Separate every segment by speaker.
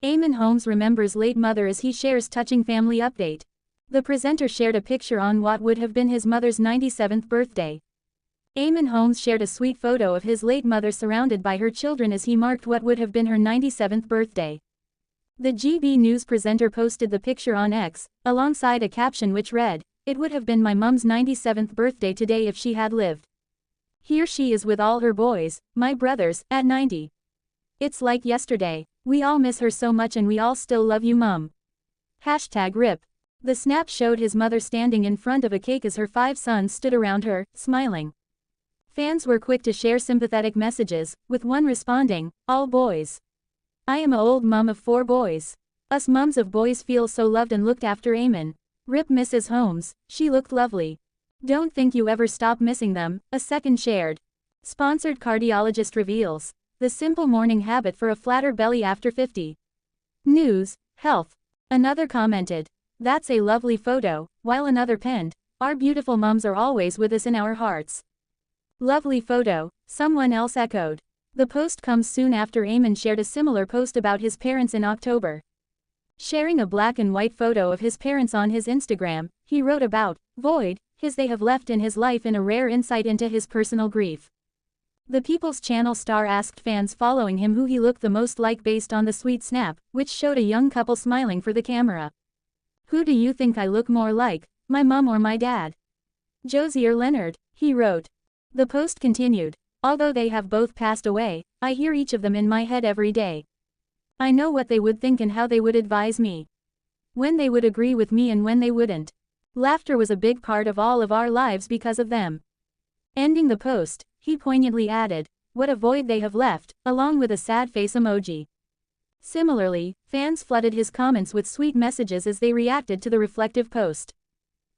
Speaker 1: Eamonn Holmes remembers late mother as he shares touching family update. The presenter shared a picture on what would have been his mother's 97th birthday. Eamonn Holmes shared a sweet photo of his late mother surrounded by her children as he marked what would have been her 97th birthday. The GB News presenter posted the picture on X, alongside a caption which read, "It would have been my mum's 97th birthday today if she had lived. Here she is with all her boys, my brothers, at 90. It's like yesterday. We all miss her so much and we all still love you, Mum. #RIP. The snap showed his mother standing in front of a cake as her 5 sons stood around her, smiling. Fans were quick to share sympathetic messages, with one responding, "All boys. I am a old mum of 4 boys. Us mums of boys feel so loved and looked after. Eamonn. Rip Mrs. Holmes, she looked lovely. Don't think you ever stop missing them," a second shared. Sponsored cardiologist reveals the simple morning habit for a flatter belly after 50. News, health. Another commented, "That's a lovely photo," while another penned, "Our beautiful mums are always with us in our hearts." Lovely photo, someone else echoed. The post comes soon after Eamonn shared a similar post about his parents in October. Sharing a black and white photo of his parents on his Instagram, he wrote about void they have left in his life in a rare insight into his personal grief. The People's Channel star asked fans following him who he looked the most like based on the sweet snap, which showed a young couple smiling for the camera. "Who do you think I look more like, my mum or my dad? Josie or Leonard?" he wrote. The post continued, "Although they have both passed away, I hear each of them in my head every day. I know what they would think and how they would advise me. When they would agree with me and when they wouldn't. Laughter was a big part of all of our lives because of them." Ending the post, he poignantly added, "What a void they have left," along with a sad face emoji. Similarly, fans flooded his comments with sweet messages as they reacted to the reflective post.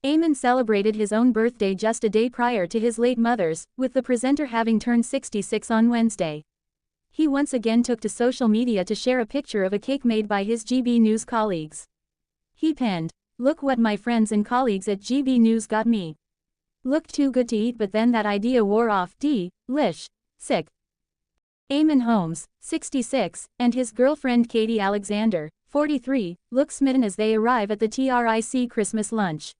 Speaker 1: Eamonn celebrated his own birthday just a day prior to his late mother's, with the presenter having turned 66 on Wednesday. He once again took to social media to share a picture of a cake made by his GB News colleagues. He penned, "Look what my friends and colleagues at GB News got me. Looked too good to eat but then that idea wore off. Lish. Sick." Eamonn Holmes, 66, and his girlfriend Katie Alexander, 43, look smitten as they arrive at the TRIC Christmas Lunch.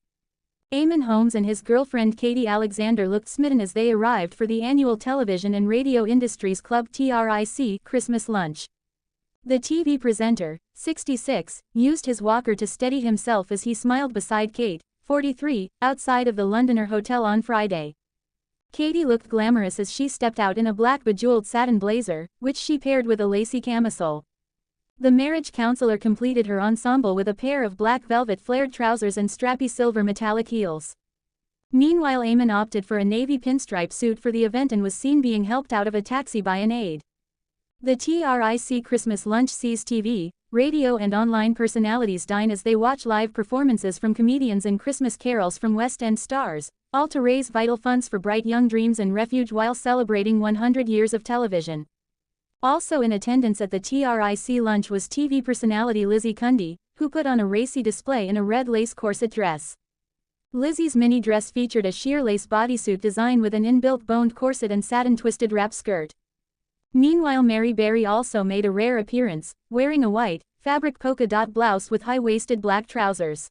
Speaker 1: Eamonn Holmes and his girlfriend Katie Alexander looked smitten as they arrived for the annual Television and Radio Industries Club TRIC Christmas Lunch. The TV presenter, 66, used his walker to steady himself as he smiled beside Kate, 43, outside of the Londoner Hotel on Friday. Katie looked glamorous as she stepped out in a black bejeweled satin blazer, which she paired with a lacy camisole. The marriage counselor completed her ensemble with a pair of black velvet flared trousers and strappy silver metallic heels. Meanwhile, Eamonn opted for a navy pinstripe suit for the event and was seen being helped out of a taxi by an aide. The TRIC Christmas Lunch sees TV, radio and online personalities dine as they watch live performances from comedians and Christmas carols from West End stars, all to raise vital funds for Bright Young Dreams and Refuge while celebrating 100 years of television. Also in attendance at the TRIC lunch was TV personality Lizzie Cundy, who put on a racy display in a red lace corset dress. Lizzie's mini dress featured a sheer lace bodysuit design with an inbuilt boned corset and satin twisted wrap skirt. Meanwhile, Mary Berry also made a rare appearance, wearing a white, fabric polka dot blouse with high-waisted black trousers.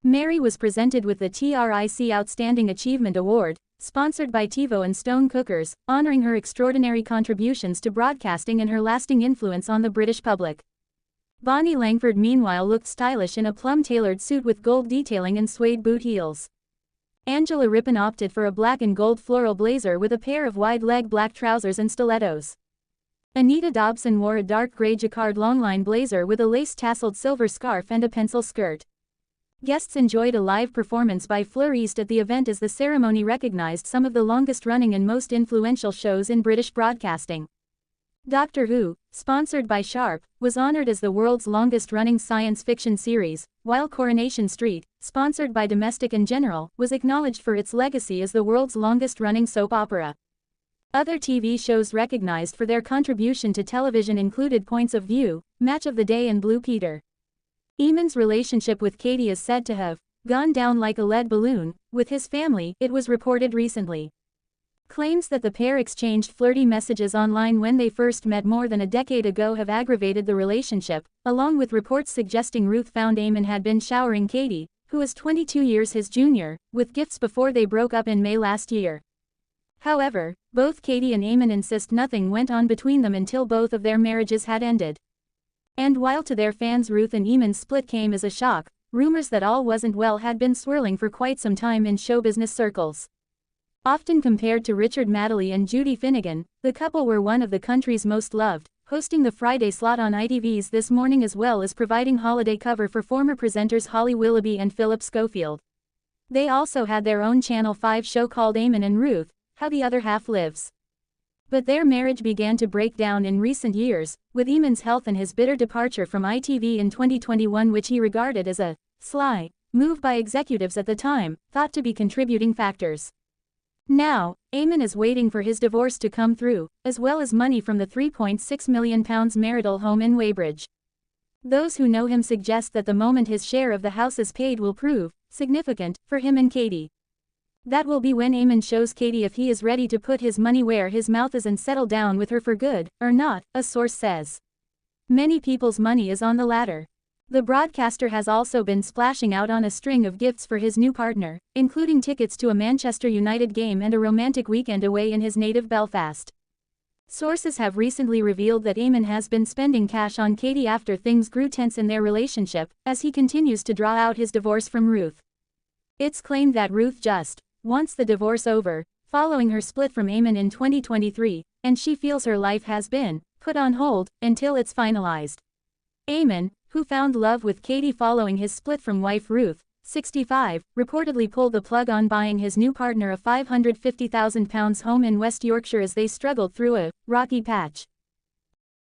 Speaker 1: Mary was presented with the TRIC Outstanding Achievement Award, sponsored by TiVo and Stone Cookers, honoring her extraordinary contributions to broadcasting and her lasting influence on the British public. Bonnie Langford meanwhile looked stylish in a plum-tailored suit with gold detailing and suede boot heels. Angela Rippon opted for a black and gold floral blazer with a pair of wide-leg black trousers and stilettos. Anita Dobson wore a dark gray jacquard longline blazer with a lace-tasseled silver scarf and a pencil skirt. Guests enjoyed a live performance by Fleur East at the event as the ceremony recognized some of the longest-running and most influential shows in British broadcasting. Doctor Who, sponsored by Sharp, was honored as the world's longest-running science fiction series, while Coronation Street, sponsored by Domestic and General, was acknowledged for its legacy as the world's longest-running soap opera. Other TV shows recognized for their contribution to television included Points of View, Match of the Day and Blue Peter. Eamonn's relationship with Katie is said to have gone down like a lead balloon with his family, it was reported recently. Claims that the pair exchanged flirty messages online when they first met more than a decade ago have aggravated the relationship, along with reports suggesting Ruth found Eamonn had been showering Katie, who is 22 years his junior, with gifts before they broke up in May last year. However, both Katie and Eamonn insist nothing went on between them until both of their marriages had ended. And while to their fans Ruth and Eamonn's split came as a shock, rumors that all wasn't well had been swirling for quite some time in showbusiness circles. Often compared to Richard Madeley and Judy Finnegan, the couple were one of the country's most loved, hosting the Friday slot on ITV's This Morning as well as providing holiday cover for former presenters Holly Willoughby and Philip Schofield. They also had their own Channel 5 show called Eamonn and Ruth, How the Other Half Lives. But their marriage began to break down in recent years, with Eamonn's health and his bitter departure from ITV in 2021, which he regarded as a sly move by executives at the time, thought to be contributing factors. Now, Eamonn is waiting for his divorce to come through, as well as money from the £3.6 million marital home in Weybridge. Those who know him suggest that the moment his share of the house is paid will prove significant for him and Katie. That will be when Eamonn shows Katie if he is ready to put his money where his mouth is and settle down with her for good, or not, a source says. Many people's money is on the latter. The broadcaster has also been splashing out on a string of gifts for his new partner, including tickets to a Manchester United game and a romantic weekend away in his native Belfast. Sources have recently revealed that Eamonn has been spending cash on Katie after things grew tense in their relationship, as he continues to draw out his divorce from Ruth. It's claimed that Ruth just wants the divorce over, following her split from Eamonn in 2023, and she feels her life has been put on hold until it's finalized. Eamonn, who found love with Katie following his split from wife Ruth, 65, reportedly pulled the plug on buying his new partner a £550,000 home in West Yorkshire as they struggled through a rocky patch.